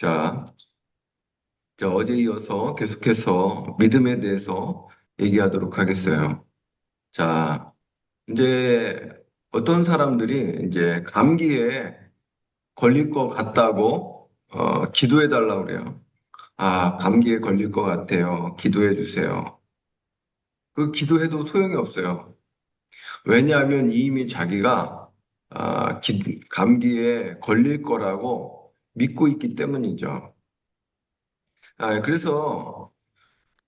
자, 어제 이어서 계속해서 믿음에 대해서 얘기하도록 하겠어요. 자, 이제 어떤 사람들이 이제 감기에 걸릴 것 같다고 기도해 달라고 그래요. 아, 감기에 걸릴 것 같아요. 기도해 주세요. 그 기도해도 소용이 없어요. 왜냐하면 이미 자기가 감기에 걸릴 거라고 믿고 있기 때문이죠. 그래서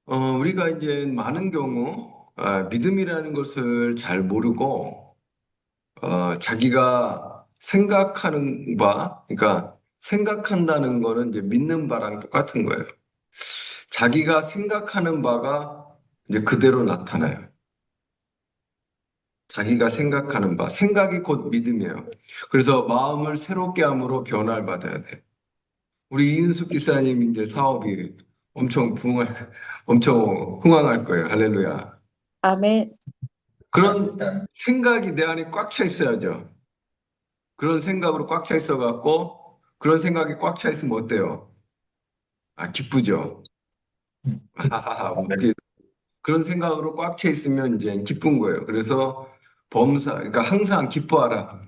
우리가 이제 많은 경우 믿음이라는 것을 잘 모르고 자기가 생각하는 바, 그러니까 생각한다는 거는 이제 믿는 바랑 똑같은 거예요. 자기가 생각하는 바가 이제 그대로 나타나요. 자기가 생각하는 바, 생각이 곧 믿음이에요. 그래서 마음을 새롭게 함으로 변화를 받아야 돼. 우리 이은숙 기사님 이제 사업이 엄청 엄청 흥황할 거예요. 할렐루야. 아멘. 그런 생각이 내 안에 꽉 차 있어야죠. 그런 생각으로 꽉 차 있어 갖고 그런 생각이 꽉 차 있으면 어때요? 기쁘죠. 하하하. 그런 생각으로 꽉 차 있으면 이제 기쁜 거예요. 그래서 그러니까 항상 기뻐하라.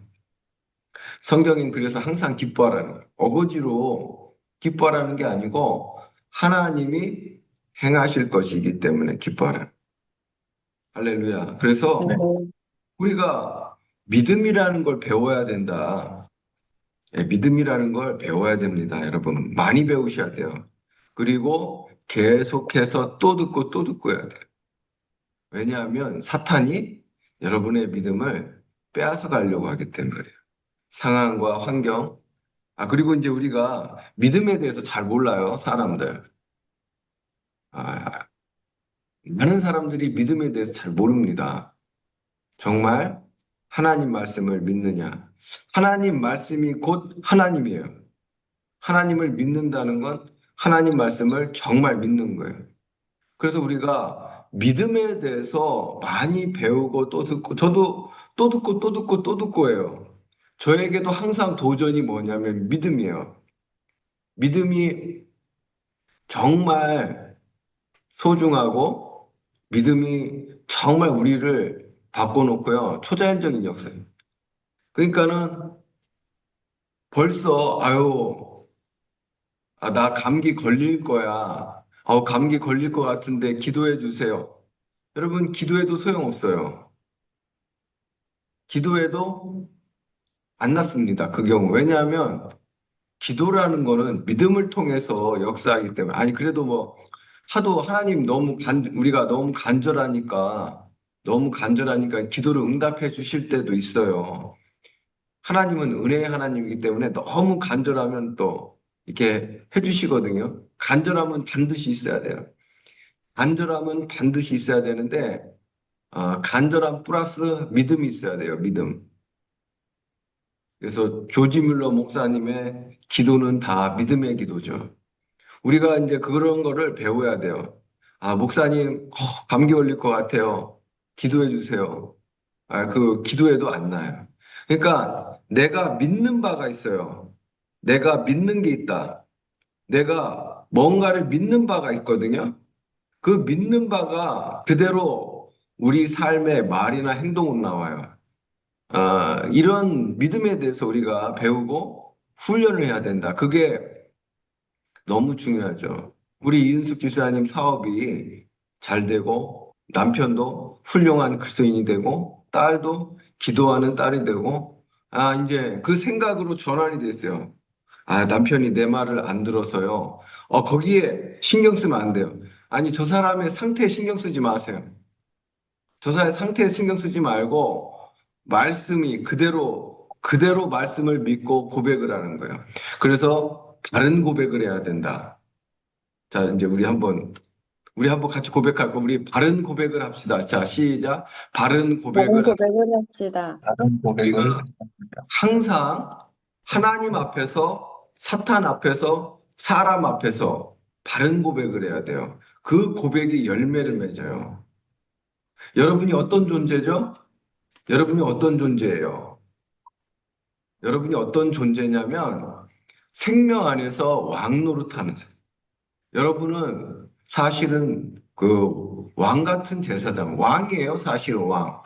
성경엔 그래서 항상 기뻐하라는 거예요. 어거지로 기뻐하라는 게 아니고 하나님이 행하실 것이기 때문에 기뻐하라. 할렐루야. 그래서 아멘. 우리가 믿음이라는 걸 배워야 된다. 믿음이라는 걸 배워야 됩니다. 여러분, 많이 배우셔야 돼요. 그리고 계속해서 또 듣고 또 듣고 해야 돼요. 왜냐하면 사탄이 여러분의 믿음을 빼앗아 가려고 하기 때문에 그래요. 상황과 환경. 그리고 이제 우리가 믿음에 대해서 잘 몰라요, 사람들. 아, 많은 사람들이 믿음에 대해서 잘 모릅니다. 정말 하나님 말씀을 믿느냐? 하나님 말씀이 곧 하나님이에요. 하나님을 믿는다는 건 하나님 말씀을 정말 믿는 거예요. 그래서 우리가 믿음에 대해서 많이 배우고 또 듣고, 저도 또 듣고 또 듣고 또 듣고 해요. 저에게도 항상 도전이 뭐냐면 믿음이에요. 믿음이 정말 소중하고 믿음이 정말 우리를 바꿔놓고요. 초자연적인 역사예요. 그러니까는 벌써, 나 감기 걸릴 거야. 감기 걸릴 것 같은데 기도해 주세요. 여러분, 기도해도 소용없어요. 기도해도 안 낫습니다. 그 경우. 왜냐하면 기도라는 거는 믿음을 통해서 역사하기 때문에. 아니, 그래도 뭐, 하도 하나님 우리가 너무 간절하니까 기도를 응답해 주실 때도 있어요. 하나님은 은혜의 하나님이기 때문에 너무 간절하면 또 이렇게 해주시거든요. 간절함은 반드시 있어야 돼요. 간절함은 반드시 있어야 되는데, 간절함 플러스 믿음이 있어야 돼요. 믿음. 그래서 조지 뮬러 목사님의 기도는 다 믿음의 기도죠. 우리가 이제 그런 거를 배워야 돼요. 목사님, 감기 걸릴 것 같아요. 기도해 주세요. 그 기도해도 안 나요. 그러니까 내가 믿는 바가 있어요. 내가 믿는 게 있다. 내가 뭔가를 믿는 바가 있거든요. 그 믿는 바가 그대로 우리 삶의 말이나 행동으로 나와요. 이런 믿음에 대해서 우리가 배우고 훈련을 해야 된다. 그게 너무 중요하죠. 우리 이은숙 지사님 사업이 잘 되고 남편도 훌륭한 그리스도인이 되고 딸도 기도하는 딸이 되고 이제 그 생각으로 전환이 됐어요. 남편이 내 말을 안 들어서요. 거기에 신경 쓰면 안 돼요. 아니, 저 사람의 상태에 신경 쓰지 마세요. 저 사람의 상태에 신경 쓰지 말고 말씀이 그대로 말씀을 믿고 고백을 하는 거예요. 그래서 바른 고백을 해야 된다. 자, 이제 우리 한번 같이 고백할 거, 우리 바른 고백을 합시다. 자, 시작. 바른 다른 고백을 합시다. 고백을 합시다. 다른 우리가 고백을 항상 하나님 앞에서, 사탄 앞에서, 사람 앞에서 바른 고백을 해야 돼요. 그 고백이 열매를 맺어요. 여러분이 어떤 존재죠? 여러분이 어떤 존재예요? 여러분이 어떤 존재냐면 생명 안에서 왕 노릇하는 사람. 여러분은 사실은 그 왕 같은 제사장, 왕이에요, 사실은 왕.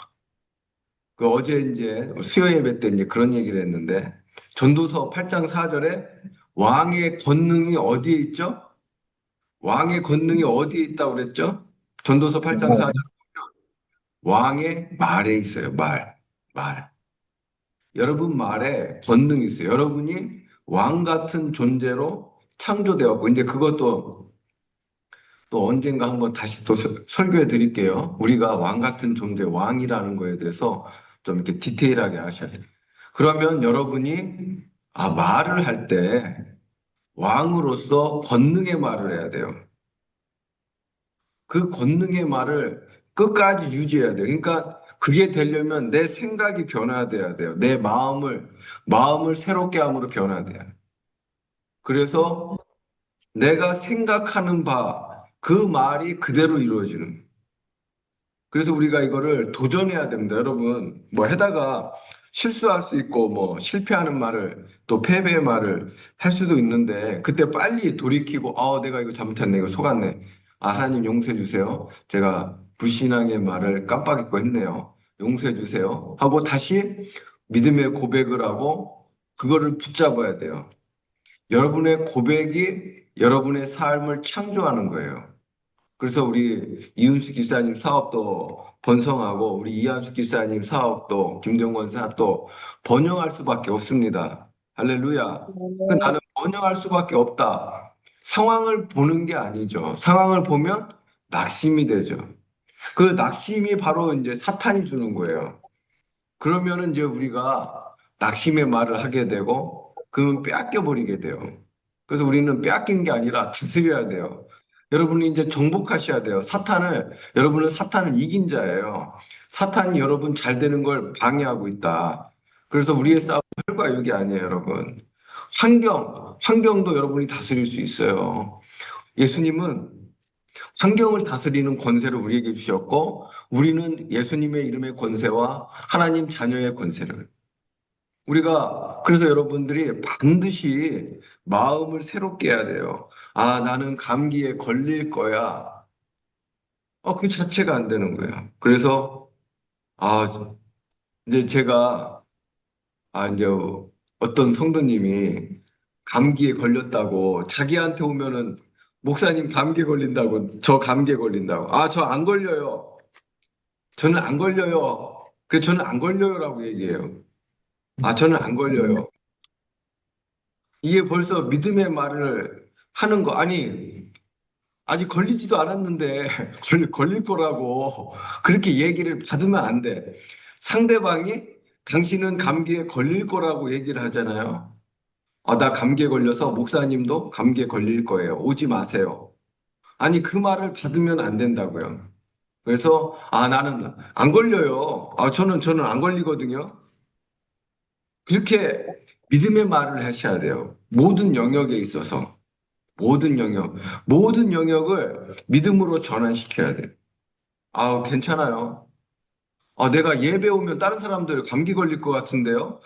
그 어제 이제 수요 예배 때 이제 그런 얘기를 했는데 전도서 8장 4절에 왕의 권능이 어디에 있죠? 왕의 권능이 어디에 있다고 그랬죠? 전도서 8장 4절 왕의 말에 있어요. 말. 여러분 말에 권능이 있어요. 여러분이 왕 같은 존재로 창조되었고 이제 그것도 또 언젠가 한번 다시 또 설교해 드릴게요. 우리가 왕 같은 존재, 왕이라는 거에 대해서 좀 이렇게 디테일하게 하셔야 돼요. 그러면 여러분이 말을 할 때 왕으로서 권능의 말을 해야 돼요. 그 권능의 말을 끝까지 유지해야 돼요. 그러니까 그게 되려면 내 생각이 변화돼야 돼요. 내 마음을 새롭게 함으로 변화돼요. 그래서 내가 생각하는 그 말이 그대로 이루어지는. 그래서 우리가 이거를 도전해야 됩니다. 여러분, 뭐 해다가 실수할 수 있고, 뭐 실패하는 말을, 또 패배의 말을 할 수도 있는데, 그때 빨리 돌이키고, 내가 이거 잘못했네, 이거 속았네. 하나님 용서해 주세요. 제가 불신앙의 말을 깜빡 잊고 했네요. 용서해 주세요. 하고 다시 믿음의 고백을 하고, 그거를 붙잡아야 돼요. 여러분의 고백이 여러분의 삶을 창조하는 거예요. 그래서 우리 이윤수 기사님 사업도 번성하고 우리 이한수 기사님 사업도 김정권 사업도 번영할 수밖에 없습니다. 할렐루야. 나는 번영할 수밖에 없다. 상황을 보는 게 아니죠. 상황을 보면 낙심이 되죠. 그 낙심이 바로 이제 사탄이 주는 거예요. 그러면은 이제 우리가 낙심의 말을 하게 되고, 그러면 빼앗겨 버리게 돼요. 그래서 우리는 빼앗긴 게 아니라 다스려야 돼요. 여러분이 이제 정복하셔야 돼요. 여러분은 사탄을 이긴 자예요. 사탄이 여러분 잘 되는 걸 방해하고 있다. 그래서 우리의 싸움은 혈과 육이 아니에요, 여러분. 환경도 여러분이 다스릴 수 있어요. 예수님은 환경을 다스리는 권세를 우리에게 주셨고, 우리는 예수님의 이름의 권세와 하나님 자녀의 권세를. 그래서 여러분들이 반드시 마음을 새롭게 해야 돼요. 나는 감기에 걸릴 거야. 그 자체가 안 되는 거예요. 그래서, 이제 제가, 이제 어떤 성도님이 감기에 걸렸다고 자기한테 오면은 목사님 감기 걸린다고, 저 감기에 걸린다고. 저 안 걸려요. 저는 안 걸려요. 그래서 저는 안 걸려요라고 얘기해요. 저는 안 걸려요. 이게 벌써 믿음의 말을 하는 거. 아니, 아직 걸리지도 않았는데 걸릴 거라고 그렇게 얘기를 받으면 안 돼. 상대방이 당신은 감기에 걸릴 거라고 얘기를 하잖아요. 나 감기에 걸려서 목사님도 감기에 걸릴 거예요. 오지 마세요. 아니, 그 말을 받으면 안 된다고요. 그래서, 나는 안 걸려요. 저는 안 걸리거든요. 그렇게 믿음의 말을 하셔야 돼요. 모든 영역에 있어서. 모든 영역을 믿음으로 전환시켜야 돼요. 괜찮아요. 내가 예배 오면 다른 사람들 감기 걸릴 것 같은데요?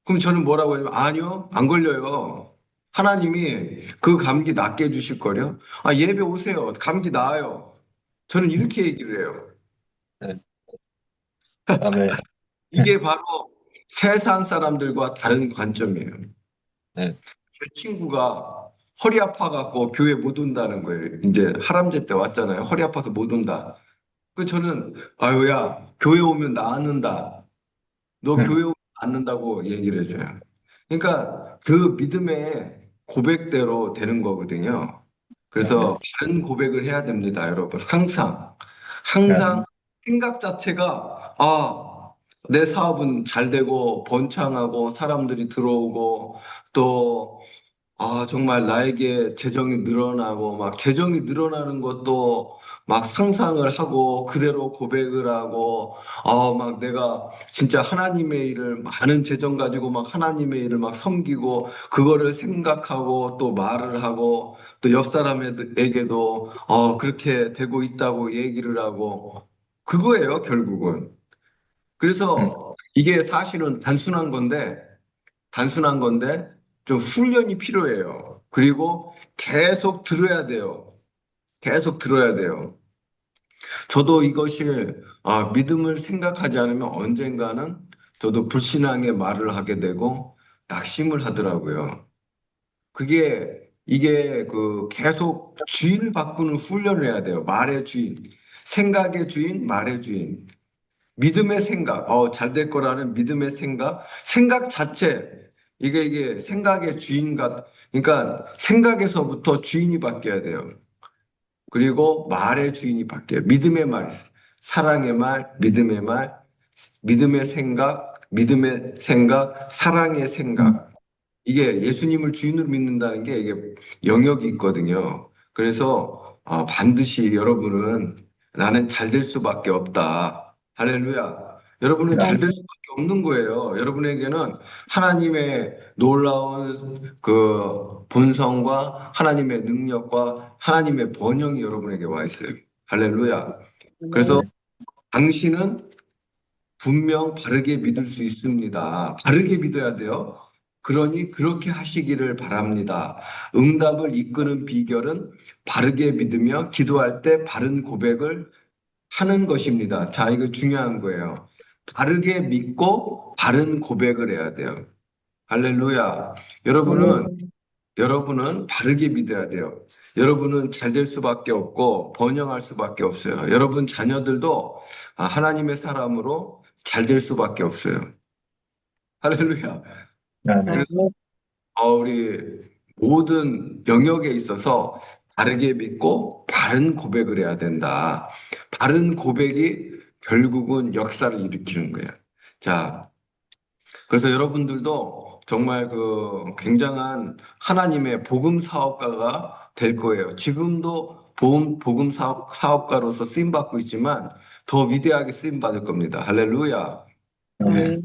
그럼 저는 뭐라고 해요? 아니요, 안 걸려요. 하나님이 그 감기 낫게 해주실 거요. 예배 오세요. 감기 나아요. 저는 이렇게 얘기를 해요. 네. 아멘. 이게 바로 세상 사람들과 다른 관점이에요. 네. 제 친구가 허리 아파갖고 교회 못 온다는 거예요. 이제 할아버지 때 왔잖아요. 허리 아파서 못 온다. 저는, 아유야, 교회 오면 나앉는다. 너 교회 오면 나앉는다고 얘기를 해줘요. 그러니까 그 믿음의 고백대로 되는 거거든요. 그래서 바른 고백을 해야 됩니다, 여러분. 항상 생각 자체가, 내 사업은 잘 되고 번창하고 사람들이 들어오고 또 정말 나에게 재정이 늘어나고, 막 재정이 늘어나는 것도 막 상상을 하고, 그대로 고백을 하고, 막 내가 진짜 하나님의 일을, 많은 재정 가지고 막 하나님의 일을 막 섬기고, 그거를 생각하고, 또 말을 하고, 또 옆 사람에게도, 그렇게 되고 있다고 얘기를 하고, 그거예요, 결국은. 그래서 이게 사실은 단순한 건데, 좀 훈련이 필요해요. 그리고 계속 들어야 돼요. 계속 들어야 돼요. 저도 이것이 믿음을 생각하지 않으면 언젠가는 저도 불신앙의 말을 하게 되고 낙심을 하더라고요. 이게 그 계속 주인을 바꾸는 훈련을 해야 돼요. 말의 주인, 생각의 주인, 말의 주인. 믿음의 생각, 잘 될 거라는 믿음의 생각, 생각 자체, 이게 생각의 그러니까 생각에서부터 주인이 바뀌어야 돼요. 그리고 말의 주인이 바뀌어요. 믿음의 말, 사랑의 말, 믿음의 생각, 사랑의 생각. 이게 예수님을 주인으로 믿는다는 게 이게 영역이 있거든요. 그래서 반드시 여러분은 나는 잘 될 수밖에 없다. 할렐루야. 여러분은 잘 될 수밖에 없는 거예요. 여러분에게는 하나님의 놀라운 그 본성과 하나님의 능력과 하나님의 번영이 여러분에게 와 있어요. 할렐루야. 그래서 아멘. 당신은 분명 바르게 믿을 수 있습니다. 바르게 믿어야 돼요. 그러니 그렇게 하시기를 바랍니다. 응답을 이끄는 비결은 바르게 믿으며 기도할 때 바른 고백을 하는 것입니다. 자, 이거 중요한 거예요. 바르게 믿고 바른 고백을 해야 돼요. 할렐루야. 여러분은 아멘. 여러분은 바르게 믿어야 돼요. 여러분은 잘 될 수밖에 없고 번영할 수밖에 없어요. 여러분 자녀들도 하나님의 사람으로 잘 될 수밖에 없어요. 할렐루야. 아멘. 그래서 아멘. 우리 모든 영역에 있어서 바르게 믿고 바른 고백을 해야 된다. 바른 고백이 결국은 역사를 일으키는 거예요. 자, 그래서 여러분들도 정말 그 굉장한 하나님의 복음 사업가가 될 거예요. 지금도 복음 사업가로서 쓰임 받고 있지만 더 위대하게 쓰임 받을 겁니다. 할렐루야. 아멘. 아멘.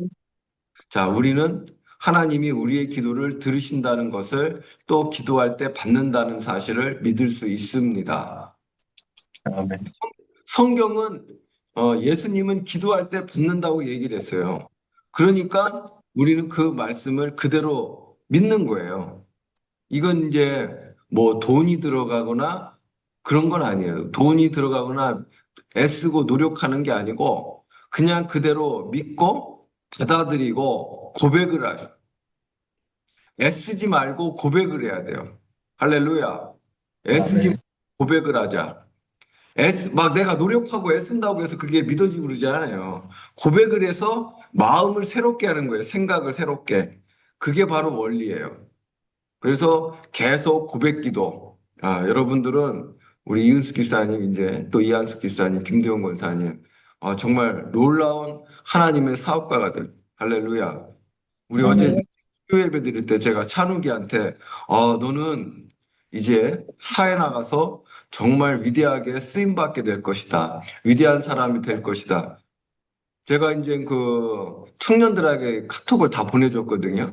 자, 우리는 하나님이 우리의 기도를 들으신다는 것을 또 기도할 때 받는다는 사실을 믿을 수 있습니다. 아멘. 성경은 예수님은 기도할 때 받는다고 얘기를 했어요. 그러니까 우리는 그 말씀을 그대로 믿는 거예요. 이건 이제 뭐 돈이 들어가거나 그런 건 아니에요. 돈이 들어가거나 애쓰고 노력하는 게 아니고 그냥 그대로 믿고 받아들이고 고백을 하죠. 애쓰지 말고 고백을 해야 돼요. 할렐루야. 애쓰지 아멘. 말고 고백을 하자. 막 내가 노력하고 애쓴다고 해서 그게 믿어지고 그러지 않아요. 고백을 해서 마음을 새롭게 하는 거예요. 생각을 새롭게. 그게 바로 원리예요. 그래서 계속 고백 기도. 여러분들은 우리 이은숙 기사님, 이제 또 이한숙 기사님, 김대원 권사님, 정말 놀라운 하나님의 사업가가 될. 할렐루야. 우리 어제 아멘. 교회 예배 드릴 때 제가 찬욱이한테 너는 이제 사회 나가서 정말 위대하게 쓰임 받게 될 것이다. 위대한 사람이 될 것이다. 제가 이제 그 청년들에게 카톡을 다 보내줬거든요.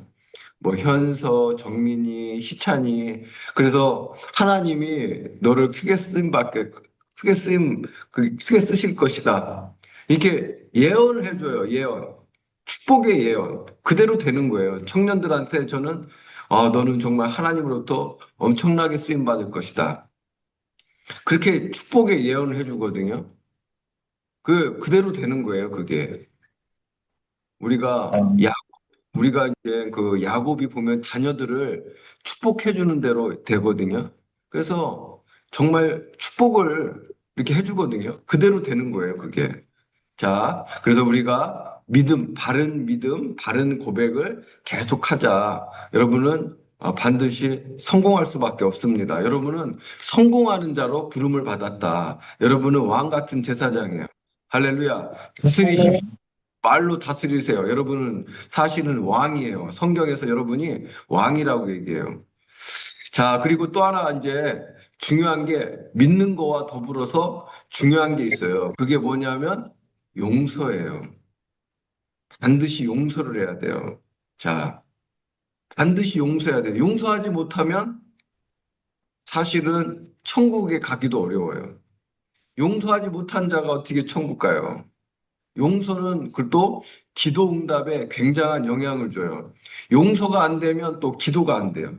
뭐 현서, 정민이, 희찬이. 그래서 하나님이 너를 크게 쓰실 것이다. 이렇게 예언을 해줘요. 예언. 축복의 예언. 그대로 되는 거예요. 청년들한테 저는 너는 정말 하나님으로부터 엄청나게 쓰임 받을 것이다. 그렇게 축복의 예언을 해주거든요. 그대로 되는 거예요. 그게. 우리가 아멘. 우리가 이제 그 야곱이 보면 자녀들을 축복해 주는 대로 되거든요. 그래서 정말 축복을 이렇게 해주거든요. 그대로 되는 거예요, 그게. 자, 그래서 우리가 믿음, 바른 고백을 계속하자. 여러분은 반드시 성공할 수밖에 없습니다. 여러분은 성공하는 자로 부름을 받았다. 여러분은 왕 같은 제사장이에요. 할렐루야. 다스리십시오. 아멘. 말로 다스리세요. 여러분은 사실은 왕이에요. 성경에서 여러분이 왕이라고 얘기해요. 자, 그리고 또 하나 이제 중요한 게 믿는 거와 더불어서 중요한 게 있어요. 그게 뭐냐면 용서예요. 반드시 용서를 해야 돼요. 자, 반드시 용서해야 돼요. 용서하지 못하면 사실은 천국에 가기도 어려워요. 용서하지 못한 자가 어떻게 천국 가요? 용서는 또 기도 응답에 굉장한 영향을 줘요. 용서가 안 되면 또 기도가 안 돼요.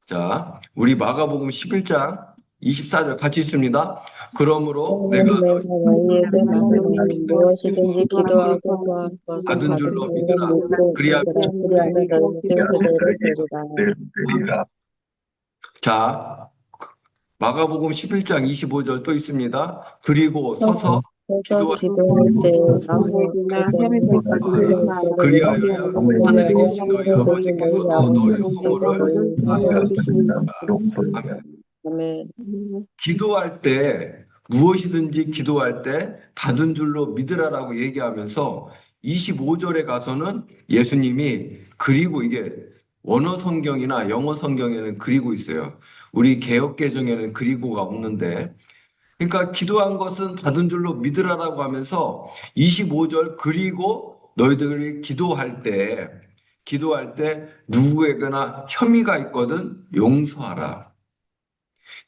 자, 우리 마가복음 11장 24절 같이 있습니다. 그러므로 내가 내가 너희에게 말하노니 무엇이든지 기도하고 구할 것을 받은 받은 줄로 줄로 믿으라. 믿고 그리하면 그리하면 너희는 그대로 되리라. 되리라. 자, 마가복음 11장 25절 또 있습니다. 그리고 서서 서서 기도할 때 아무에게나 혐의 아무에게나 될까 기도하사 그리하여 하늘에 계신 너희 너희 아버지께서도 너희 허물을 사하여 주시리라. 아멘. 아멘. 기도할 때 무엇이든지 기도할 때 받은 줄로 믿으라라고 얘기하면서 25절에 가서는 예수님이 그리고 이게 원어 성경이나 영어 성경에는 그리고 있어요. 우리 개역 개정에는 그리고가 없는데 그러니까 기도한 것은 받은 줄로 믿으라라고 하면서 25절 그리고 너희들이 기도할 때 누구에게나 혐의가 있거든 용서하라.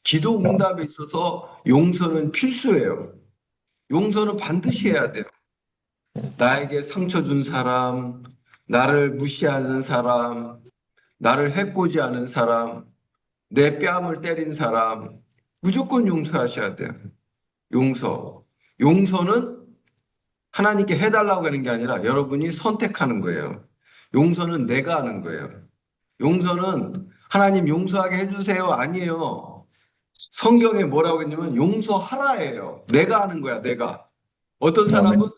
기도 응답에 있어서 용서는 필수예요. 용서는 반드시 해야 돼요. 나에게 상처 준 사람, 나를 무시하는 사람, 나를 해코지 하는 사람, 내 뺨을 때린 사람, 무조건 용서하셔야 돼요. 용서. 용서는 하나님께 해달라고 하는 게 아니라 여러분이 선택하는 거예요. 용서는 내가 하는 거예요. 용서는 하나님 용서하게 해주세요. 아니에요. 성경에 뭐라고 했냐면 용서하라예요. 내가 하는 거야, 내가. 어떤 사람은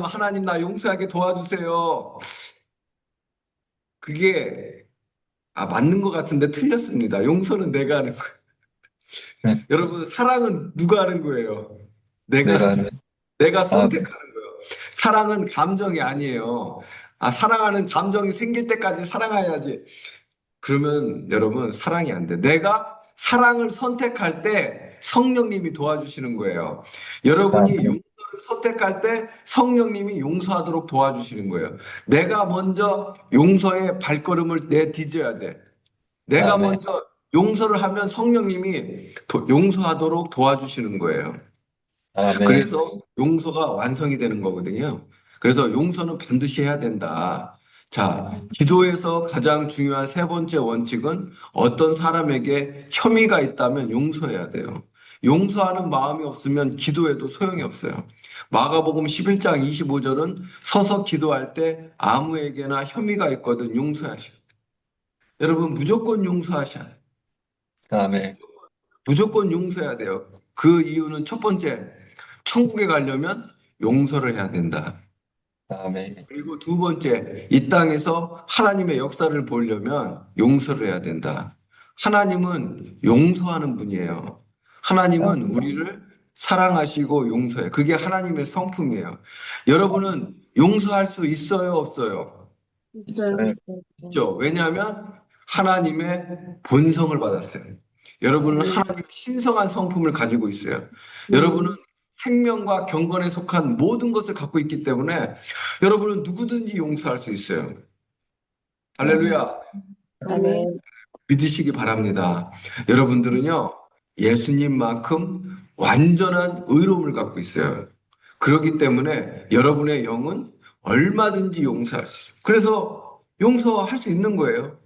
하나님 나 용서하게 도와주세요. 그게 맞는 것 같은데 틀렸습니다. 용서는 내가 하는 거예요. 네. 여러분 사랑은 누가 하는 거예요? 내가 하는 내가 선택하는 거예요. 사랑은 감정이 아니에요. 사랑하는 감정이 생길 때까지 사랑해야지. 그러면 여러분 사랑이 안 돼. 내가 사랑을 선택할 때 성령님이 도와주시는 거예요. 여러분이 아멘. 용서를 선택할 때 성령님이 용서하도록 도와주시는 거예요. 내가 먼저 용서의 발걸음을 내디뎌야 돼. 내가 아멘. 먼저 용서를 하면 성령님이 용서하도록 도와주시는 거예요. 아멘. 그래서 용서가 완성이 되는 거거든요. 그래서 용서는 반드시 해야 된다. 자, 기도에서 가장 중요한 세 번째 원칙은 어떤 사람에게 혐의가 있다면 용서해야 돼요. 용서하는 마음이 없으면 기도해도 소용이 없어요. 마가복음 11장 25절은 서서 기도할 때 아무에게나 혐의가 있거든 용서하시오. 여러분 무조건 용서하셔야 돼요. 아멘. 무조건 용서해야 돼요. 그 이유는 첫 번째, 천국에 가려면 용서를 해야 된다. 아멘. 그리고 두 번째, 이 땅에서 하나님의 역사를 보려면 용서를 해야 된다. 하나님은 용서하는 분이에요. 하나님은 우리를 사랑하시고 용서해. 그게 하나님의 성품이에요. 여러분은 용서할 수 있어요, 없어요? 네. 있죠. 왜냐하면 하나님의 본성을 받았어요. 여러분은 하나님의 신성한 성품을 가지고 있어요. 여러분은 생명과 경건에 속한 모든 것을 갖고 있기 때문에 여러분은 누구든지 용서할 수 있어요. 할렐루야. 아멘. 믿으시기 바랍니다. 여러분들은요, 예수님만큼 완전한 의로움을 갖고 있어요. 그렇기 때문에 여러분의 영은 얼마든지 용서할 수 있어요. 그래서 용서할 수 있는 거예요.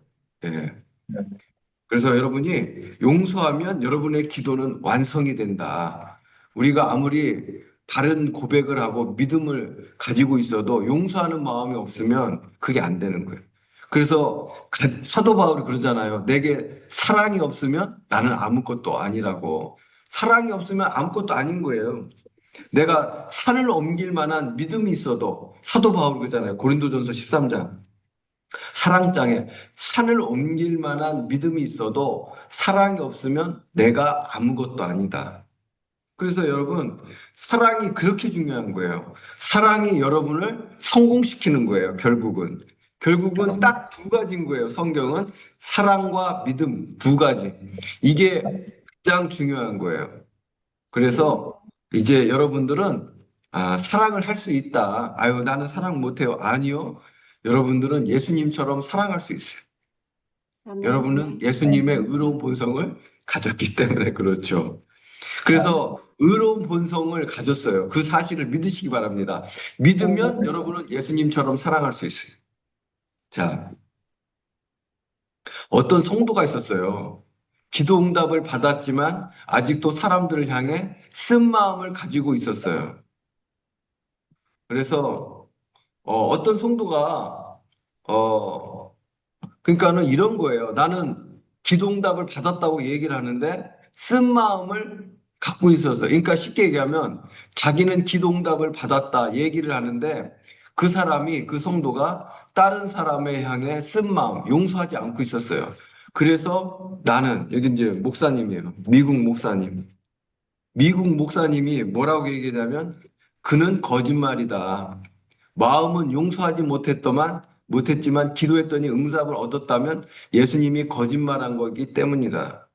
예. 그래서 여러분이 용서하면 여러분의 기도는 완성이 된다. 우리가 아무리 다른 고백을 하고 믿음을 가지고 있어도 용서하는 마음이 없으면 그게 안 되는 거예요. 그래서 사도 바울이 그러잖아요. 내게 사랑이 없으면 나는 아무것도 아니라고. 사랑이 없으면 아무것도 아닌 거예요. 내가 산을 옮길 만한 믿음이 있어도 사도 바울이 그러잖아요. 고린도전서 13장. 사랑장에 산을 옮길 만한 믿음이 있어도 사랑이 없으면 내가 아무것도 아니다. 그래서 여러분, 사랑이 그렇게 중요한 거예요. 사랑이 여러분을 성공시키는 거예요, 결국은. 결국은 딱 두 가지인 거예요, 성경은. 사랑과 믿음, 두 가지. 이게 가장 중요한 거예요. 그래서 이제 여러분들은 사랑을 할 수 있다. 아유, 나는 사랑 못해요. 아니요. 여러분들은 예수님처럼 사랑할 수 있어요. 여러분은 예수님의 의로운 본성을 가졌기 때문에 그렇죠. 그래서 의로운 본성을 가졌어요. 그 사실을 믿으시기 바랍니다. 믿으면 여러분은 예수님처럼 사랑할 수 있어요. 자, 어떤 성도가 있었어요. 기도 응답을 받았지만 아직도 사람들을 향해 쓴 마음을 가지고 있었어요. 그래서 어떤 성도가 그러니까는 이런 거예요. 나는 기도 응답을 받았다고 얘기를 하는데 쓴 마음을 갖고 있었어요. 그러니까 쉽게 얘기하면 자기는 기도 응답을 받았다 얘기를 하는데 그 사람이 그 성도가 다른 사람에 향해 쓴 마음 용서하지 않고 있었어요. 그래서 나는 여기 이제 목사님이에요. 미국 목사님. 미국 목사님이 뭐라고 얘기하냐면 그는 거짓말이다. 마음은 용서하지 못했지만 기도했더니 응답을 얻었다면 예수님이 거짓말한 거기 때문이다.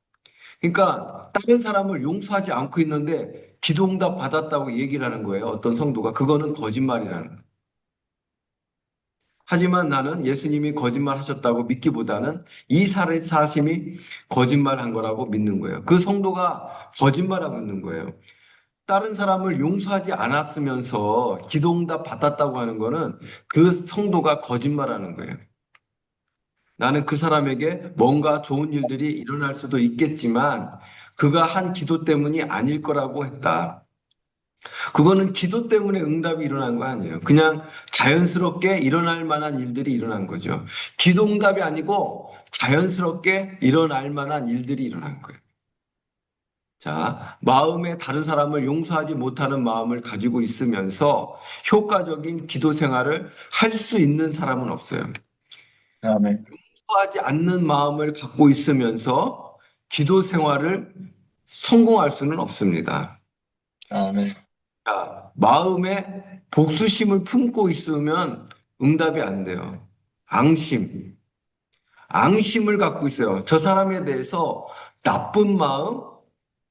그러니까 다른 사람을 용서하지 않고 있는데 기도 응답 받았다고 얘기를 하는 거예요. 어떤 성도가 그거는 거짓말이라는 거예요. 하지만 나는 예수님이 거짓말 하셨다고 믿기보다는 이 사심이 거짓말한 거라고 믿는 거예요. 그 성도가 거짓말하고 있는 거예요. 다른 사람을 용서하지 않았으면서 기도응답 받았다고 하는 거는 그 성도가 거짓말하는 거예요. 나는 그 사람에게 뭔가 좋은 일들이 일어날 수도 있겠지만 그가 한 기도 때문이 아닐 거라고 했다. 그거는 기도 때문에 응답이 일어난 거 아니에요. 그냥 자연스럽게 일어날 만한 일들이 일어난 거죠. 기도 응답이 아니고 자연스럽게 일어날 만한 일들이 일어난 거예요. 자, 마음에 다른 사람을 용서하지 못하는 마음을 가지고 있으면서 효과적인 기도 생활을 할 수 있는 사람은 없어요. 아멘. 용서하지 않는 마음을 갖고 있으면서 기도 생활을 성공할 수는 없습니다. 아멘. 자, 마음에 복수심을 품고 있으면 응답이 안 돼요. 앙심을 갖고 있어요. 저 사람에 대해서 나쁜 마음,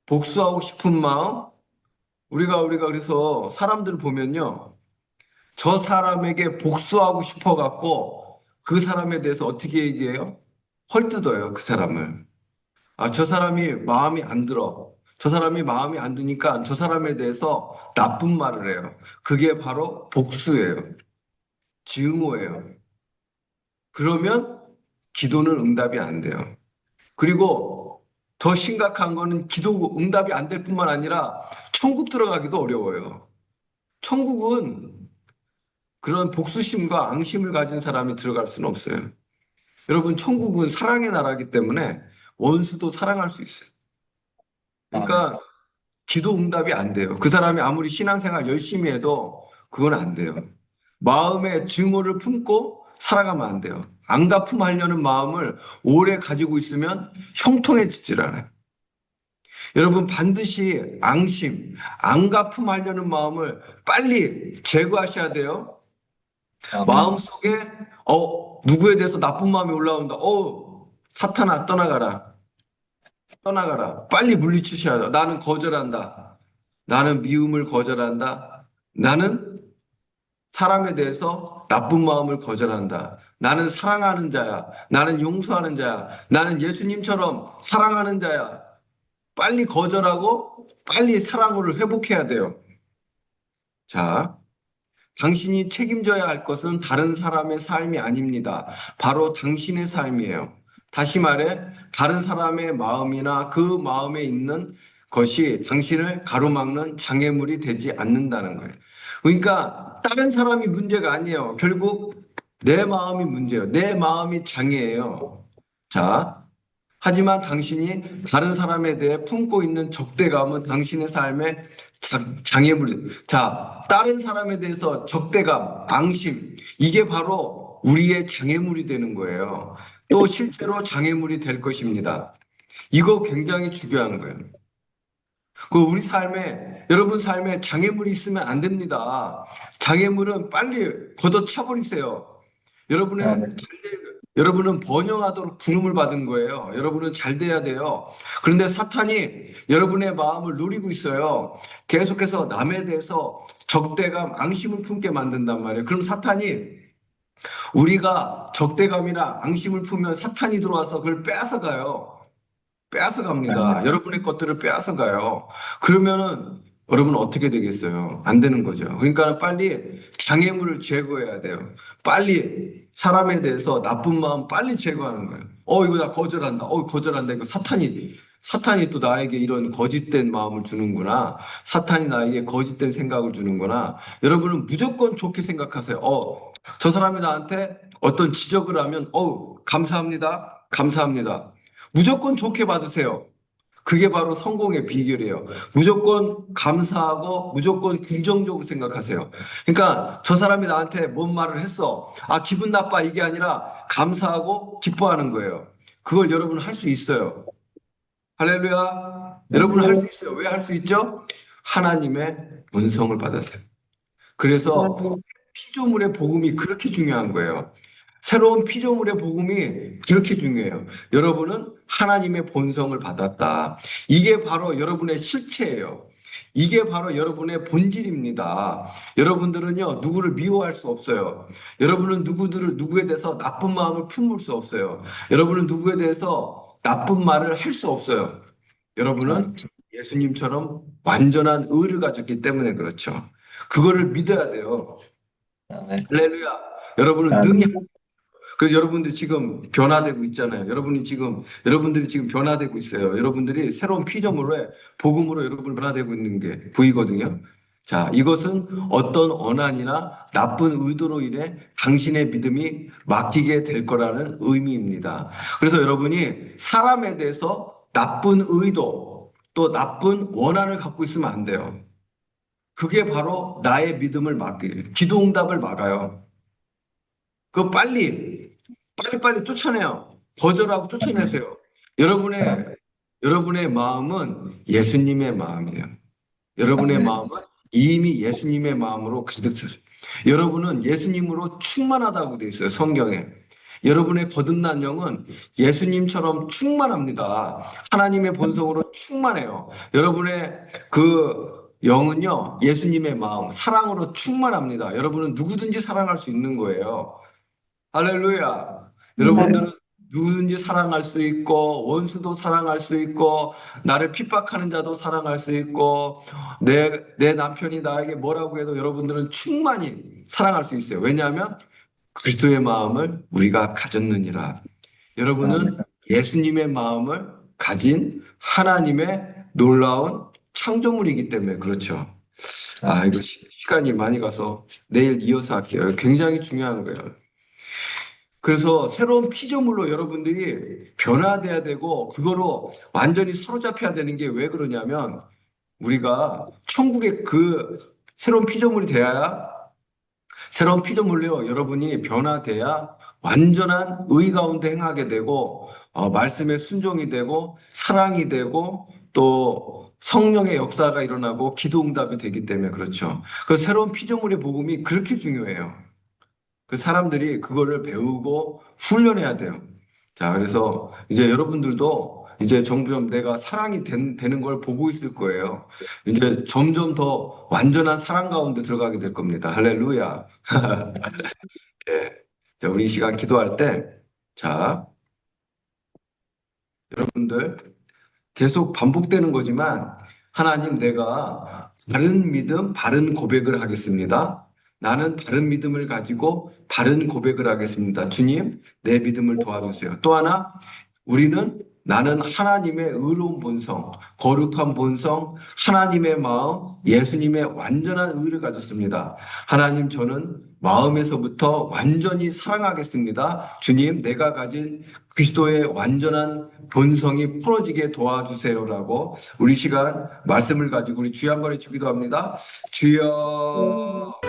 복수하고 싶은 마음, 우리가 그래서 사람들 보면요. 저 사람에게 복수하고 싶어 갖고 그 사람에 대해서 어떻게 얘기해요? 헐뜯어요, 그 사람을. 아, 저 사람이 마음이 안 들어. 저 사람이 마음이 안 드니까 저 사람에 대해서 나쁜 말을 해요. 그게 바로 복수예요. 증오예요. 그러면 기도는 응답이 안 돼요. 그리고 더 심각한 거는 기도 응답이 안 될 뿐만 아니라 천국 들어가기도 어려워요. 천국은 그런 복수심과 앙심을 가진 사람이 들어갈 수는 없어요. 여러분, 천국은 사랑의 나라이기 때문에 원수도 사랑할 수 있어요. 그러니까 기도 응답이 안 돼요. 그 사람이 아무리 신앙생활 열심히 해도 그건 안 돼요. 마음에 증오를 품고 살아가면 안 돼요. 안갚음하려는 마음을 오래 가지고 있으면 형통해지질 않아요. 여러분 반드시 안갚음하려는 마음을 빨리 제거하셔야 돼요. 아멘. 마음속에 누구에 대해서 나쁜 마음이 올라온다. 사탄아 떠나가라. 빨리 물리치셔야 돼요. 나는 거절한다. 나는 미움을 거절한다. 나는 사람에 대해서 나쁜 마음을 거절한다. 나는 사랑하는 자야. 나는 용서하는 자야. 나는 예수님처럼 사랑하는 자야. 빨리 거절하고 빨리 사랑을 회복해야 돼요. 자, 당신이 책임져야 할 것은 다른 사람의 삶이 아닙니다. 바로 당신의 삶이에요. 다시 말해, 다른 사람의 마음이나 그 마음에 있는 것이 당신을 가로막는 장애물이 되지 않는다는 거예요. 그러니까 다른 사람이 문제가 아니에요. 결국 내 마음이 문제예요. 내 마음이 장애예요. 자, 하지만 당신이 다른 사람에 대해 품고 있는 적대감은 당신의 삶의 장애물. 자, 다른 사람에 대해서 적대감, 앙심, 이게 바로 우리의 장애물이 되는 거예요. 또 실제로 장애물이 될 것입니다. 이거 굉장히 중요한 거예요. 우리 삶에, 여러분 삶에 장애물이 있으면 안 됩니다. 장애물은 빨리 걷어차버리세요. 여러분은 번영하도록 부름을 받은 거예요. 여러분은 잘 돼야 돼요. 그런데 사탄이 여러분의 마음을 노리고 있어요. 계속해서 남에 대해서 적대감, 앙심을 품게 만든단 말이에요. 그럼 사탄이 우리가 적대감이나 앙심을 품으면 사탄이 들어와서 그걸 빼앗아가요. 빼앗아 갑니다. 여러분의 것들을 빼앗아 가요. 그러면은 여러분 어떻게 되겠어요? 안 되는 거죠. 그러니까 빨리 장애물을 제거해야 돼요. 빨리 사람에 대해서 나쁜 마음 빨리 제거하는 거예요. 이거 나 거절한다. 거절한다. 이거 사탄이 또 나에게 이런 거짓된 마음을 주는구나. 사탄이 나에게 거짓된 생각을 주는구나. 여러분은 무조건 좋게 생각하세요. 저 사람이 나한테 어떤 지적을 하면, 감사합니다. 감사합니다. 무조건 좋게 받으세요. 그게 바로 성공의 비결이에요. 무조건 감사하고 무조건 긍정적으로 생각하세요. 그러니까 저 사람이 나한테 뭔 말을 했어. 기분 나빠 이게 아니라 감사하고 기뻐하는 거예요. 그걸 여러분 할 수 있어요. 할렐루야. 여러분 할 수 있어요. 왜 할 수 있죠? 하나님의 본성을 받았어요. 그래서 피조물의 복음이 그렇게 중요한 거예요. 새로운 피조물의 복음이 그렇게 중요해요. 여러분은 하나님의 본성을 받았다. 이게 바로 여러분의 실체예요. 이게 바로 여러분의 본질입니다. 여러분들은요, 누구를 미워할 수 없어요. 여러분은 누구에 대해서 나쁜 마음을 품을 수 없어요. 여러분은 누구에 대해서 나쁜 말을 할 수 없어요. 여러분은 예수님처럼 완전한 의를 가졌기 때문에 그렇죠. 그거를 믿어야 돼요. 아멘. 할렐루야. 여러분은 아멘. 능히 그래서 여러분들이 지금 변화되고 있잖아요. 여러분들이 지금 변화되고 있어요. 여러분들이 새로운 피조물의 복음으로 여러분 변화되고 있는 게 보이거든요. 자, 이것은 어떤 언안이나 나쁜 의도로 인해 당신의 믿음이 맡기게 될 거라는 의미입니다. 그래서 여러분이 사람에 대해서 나쁜 의도 또 나쁜 원한을 갖고 있으면 안 돼요. 그게 바로 나의 믿음을 기도응답을 막아요. 그거 빨리 쫓아내요. 거절하고 쫓아내세요. 여러분의 마음은 예수님의 마음이에요. 여러분의 마음은 이미 예수님의 마음으로 가득 찼어요. 여러분은 예수님으로 충만하다고 되어 있어요. 성경에. 여러분의 거듭난 영은 예수님처럼 충만합니다. 하나님의 본성으로 충만해요. 여러분의 그 영은요, 예수님의 마음, 사랑으로 충만합니다. 여러분은 누구든지 사랑할 수 있는 거예요. 할렐루야. 여러분들은 누구든지 사랑할 수 있고, 원수도 사랑할 수 있고, 나를 핍박하는 자도 사랑할 수 있고, 내 남편이 나에게 뭐라고 해도 여러분들은 충만히 사랑할 수 있어요. 왜냐하면 그리스도의 마음을 우리가 가졌느니라. 여러분은 예수님의 마음을 가진 하나님의 놀라운 창조물이기 때문에 그렇죠. 이거 시간이 많이 가서 내일 이어서 할게요. 굉장히 중요한 거예요. 그래서 새로운 피조물로 여러분들이 변화돼야 되고 그거로 완전히 사로잡혀야 되는 게 왜 그러냐면 우리가 천국의 그 새로운 피조물이 돼야 새로운 피조물로 여러분이 변화돼야 완전한 의 가운데 행하게 되고 말씀에 순종이 되고 사랑이 되고 또 성령의 역사가 일어나고 기도응답이 되기 때문에 그렇죠. 그래서 새로운 피조물의 복음이 그렇게 중요해요. 그 사람들이 그거를 배우고 훈련해야 돼요. 자, 그래서 이제 여러분들도 이제 점점 내가 사랑이 되는 걸 보고 있을 거예요. 이제 점점 더 완전한 사랑 가운데 들어가게 될 겁니다. 할렐루야. 예. 자, 우리 이 시간 기도할 때, 자, 여러분들 계속 반복되는 거지만 하나님 내가 바른 믿음, 바른 고백을 하겠습니다. 나는 바른 믿음을 가지고 바른 고백을 하겠습니다. 주님, 내 믿음을 도와주세요. 또 하나, 나는 하나님의 의로운 본성, 거룩한 본성, 하나님의 마음, 예수님의 완전한 의를 가졌습니다. 하나님, 저는 마음에서부터 완전히 사랑하겠습니다. 주님, 내가 가진 그리스도의 완전한 본성이 풀어지게 도와주세요라고 우리 시간 말씀을 가지고 우리 주여 한 번 외치기도 합니다. 주여